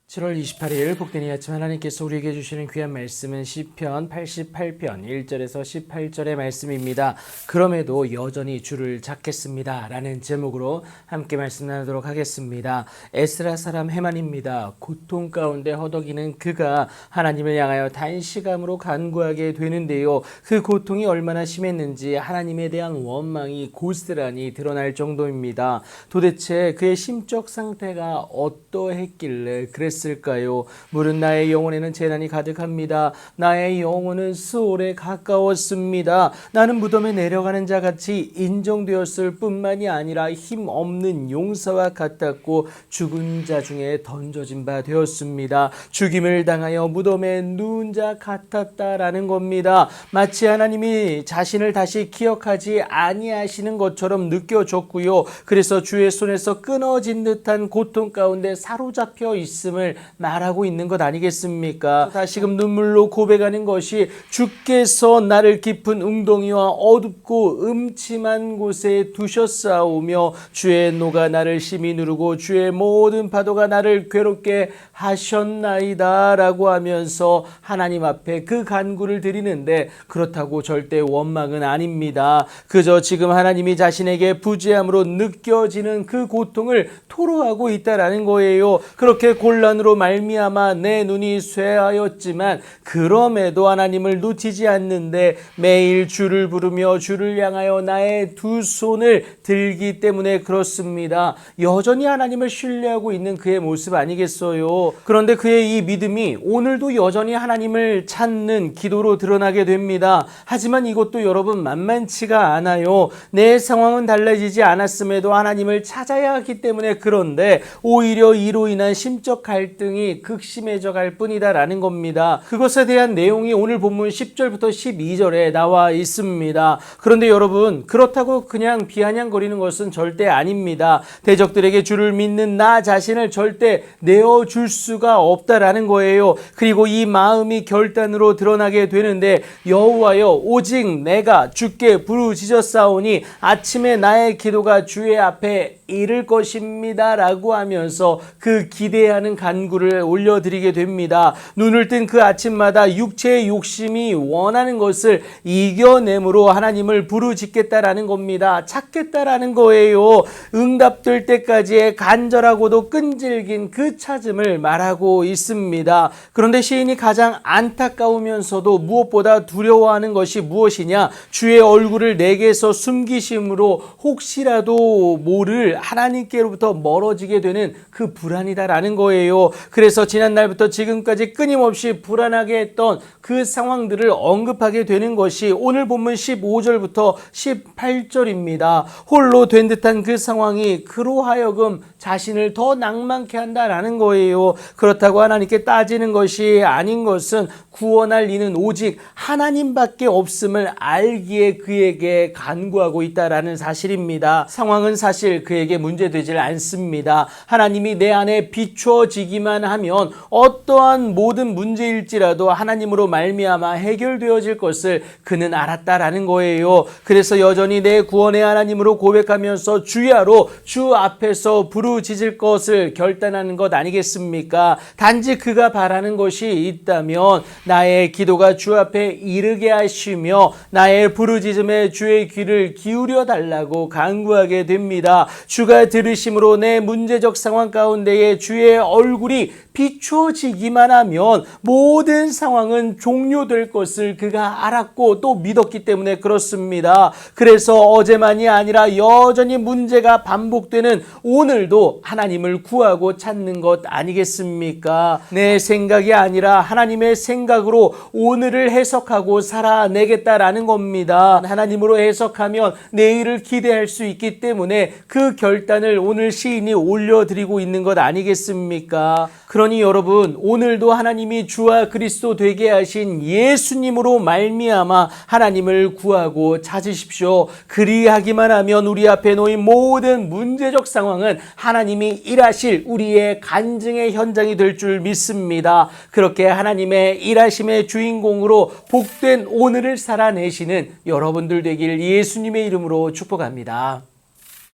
7월 28일 복된 이 아침 하나님께서 우리에게 주시는 귀한 말씀은 시편 88편 1절에서 18절의 말씀입니다. 그럼에도 여전히 주를 찾겠습니다 라는 제목으로 함께 말씀 나누도록 하겠습니다. 에스라 사람 헤만입니다. 고통 가운데 허덕이는 그가 하나님을 향하여 단시감으로 간구하게 되는데요. 그 고통이 얼마나 심했는지 하나님에 대한 원망이 고스란히 드러날 정도입니다. 도대체 그의 심적 상태가 어떠했길래 그랬을까요? 물은 나의 영혼에는 재난이 가득합니다. 나의 영혼은 수월에 가까웠습니다. 나는 무덤에 내려가는 자같이 인정되었을 뿐만이 아니라 힘없는 용사와 같았고 죽은 자 중에 던져진 바 되었습니다. 죽임을 당하여 무덤에 누운 자 같았다라는 겁니다. 마치 하나님이 자신을 다시 기억하지 아니하시는 것처럼 느껴졌고요. 그래서 주의 손에서 끊어진 듯한 고통 가운데 사로잡혀 있음을 말하고 있는 것 아니겠습니까? 다시금 눈물로 고백하는 것이 주께서 나를 깊은 웅덩이와 어둡고 음침한 곳에 두셨사오며 주의 노가 나를 심히 누르고 주의 모든 파도가 나를 괴롭게 하셨나이다 라고 하면서 하나님 앞에 그 간구를 드리는데, 그렇다고 절대 원망은 아닙니다. 그저 지금 하나님이 자신에게 부재함으로 느껴지는 그 고통을 토로하고 있다라는 거예요. 그렇게 곤란으로 말미암아 내 눈이 쇠하였지만 그럼에도 하나님을 놓치지 않는데 매일 주를 부르며 주를 향하여 나의 두 손을 들기 때문에 그렇습니다. 여전히 하나님을 신뢰하고 있는 그의 모습 아니겠어요? 그런데 그의 이 믿음이 오늘도 여전히 하나님을 찾는 기도로 드러나게 됩니다. 하지만 이것도 여러분 만만치가 않아요. 내 상황은 달라지지 않았음에도 하나님을 찾아야 하기 때문에 그런데 오히려 이로 인한 심적 갈등이 극심해져 갈 뿐이다라는 겁니다. 그것에 대한 내용이 오늘 본문 10절부터 12절에 나와 있습니다. 그런데 여러분, 그렇다고 그냥 비아냥거리는 것은 절대 아닙니다. 대적들에게 주를 믿는 나 자신을 절대 내어줄 수가 없다라는 거예요. 그리고 이 마음이 결단으로 드러나게 되는데, 여호와여 오직 내가 주께 부르짖었사오니 아침에 나의 기도가 주의 앞에 이를 것입니다 라고 하면서 그 기대하는 간구를 올려드리게 됩니다. 눈을 뜬 그 아침마다 육체의 욕심이 원하는 것을 이겨내므로 하나님을 부르짖겠다라는 겁니다. 찾겠다라는 거예요. 응답될 때까지의 간절하고도 끈질긴 그 찾음을 말하고 있습니다. 그런데 시인이 가장 안타까우면서도 무엇보다 두려워하는 것이 무엇이냐? 주의 얼굴을 내게서 숨기심으로 혹시라도 모를 하나님께로부터 멀어지게 되는 그 불안이다라는 거예요. 그래서 지난날부터 지금까지 끊임없이 불안하게 했던 그 상황들을 언급하게 되는 것이 오늘 본문 15절부터 18절입니다. 홀로 된 듯한 그 상황이 그로 하여금 자신을 더 낭만케 한다라는 거예요. 그렇다고 하나님께 따지는 것이 아닌 것은 구원할 이는 오직 하나님밖에 없음을 알기에 그에게 간구하고 있다라는 사실입니다. 상황은 사실 그에게 문제되질 않습니다. 하나님이 내 안에 비추어지기만 하면 어떠한 모든 문제일지라도 하나님으로 말미암아 해결되어질 것을 그는 알았다라는 거예요. 그래서 여전히 내 구원의 하나님으로 고백하면서 주야로 주 앞에서 부르짖을 것을 결단하는 것 아니겠습니까? 단지 그가 바라는 것이 있다면 나의 기도가 주 앞에 이르게 하시며 나의 부르짖음에 주의 귀를 기울여 달라고 간구하게 됩니다. 주가 들으심으로 내 문제적 상황 가운데에 주의 얼굴이 비추어지기만 하면 모든 상황은 종료될 것을 그가 알았고 또 믿었기 때문에 그렇습니다. 그래서 어제만이 아니라 여전히 문제가 반복되는 오늘도 하나님을 구하고 찾는 것 아니겠습니까? 내 생각이 아니라 하나님의 생각으로 오늘을 해석하고 살아내겠다라는 겁니다. 하나님으로 해석하면 내일을 기대할 수 있기 때문에 그 결단을 오늘 시인이 올려드리고 있는 것 아니겠습니까? 그러니 여러분, 오늘도 하나님이 주와 그리스도 되게 하신 예수님으로 말미암아 하나님을 구하고 찾으십시오. 그리하기만 하면 우리 앞에 놓인 모든 문제적 상황은 하나님이 일하실 우리의 간증의 현장이 될 줄 믿습니다. 그렇게 하나님의 일하심의 주인공으로 복된 오늘을 살아내시는 여러분들 되길 예수님의 이름으로 축복합니다.